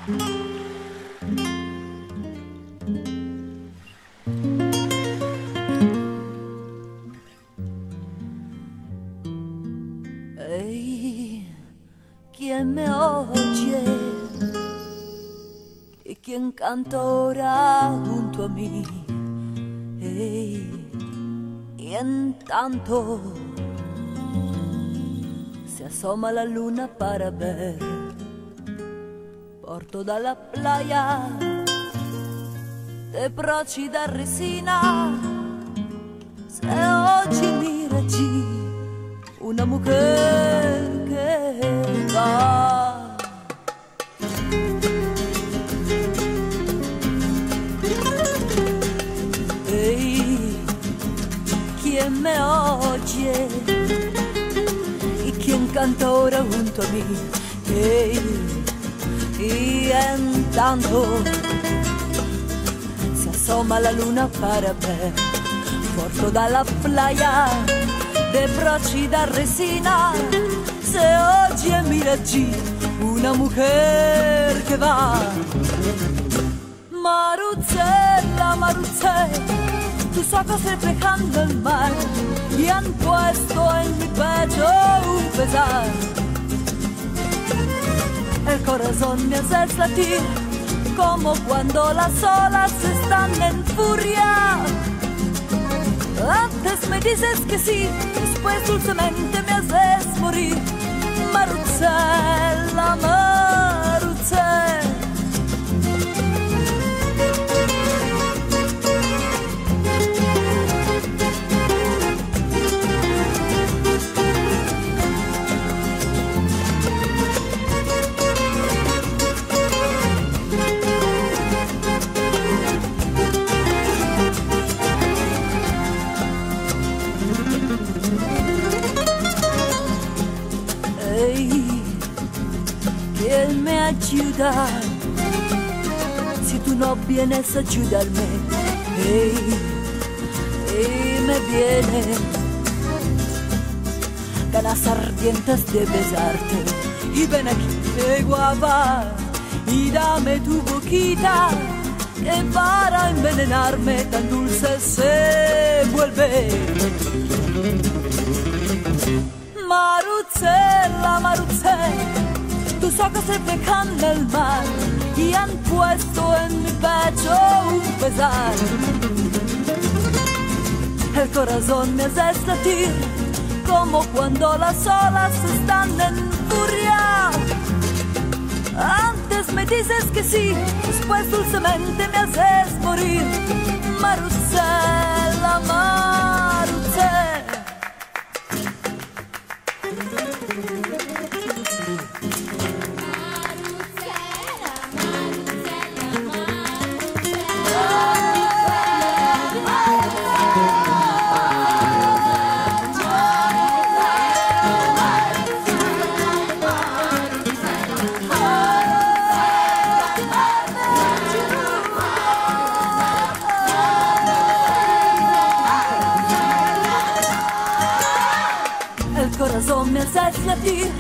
Hey, ¿quién me oye? ¿Y quién canta ahora junto a mí? Hey, y en tanto se asoma la luna para ver por toda la playa de brochi da resina. Se oye, mira allí una mujer que va. Hey, ¿quién me oye? ¿Y quién canta ahora junto a mí? Hey, y en tanto se asoma la luna para ver por toda la playa de brochi da resina. Se oye, mira allí una mujer que va. Marucella, Marucella, tus ojos reflejando el mar y han puesto en mi pecho un pesar. El corazón me hace latir como cuando las olas están en furia. Antes me dices que sí, después dulcemente me haces morir. Marucella, Marucella. ¿Quién me ayuda? Si tú no vienes a ayudarme, me viene ganas ardientes de besarte. Y ven aquí, guapa, y dame tu boquita, que para envenenarme tan dulce se vuelve. Marucella, Marucella, tus ojos reflejan el mar y han puesto en mi pecho un pesar. El corazón me hace latir como cuando las olas están en furia. Antes me dices que sí, después dulcemente me haces morir. Marucella, Marucella. El corazón me hace latir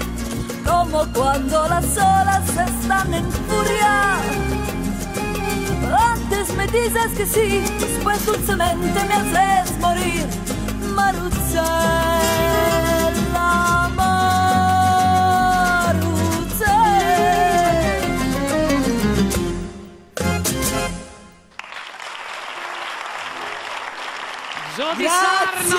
como cuando las olas están en furia. Antes me dices que sí, después dulcemente me haces morir. Marucella, Marucella. Grazie.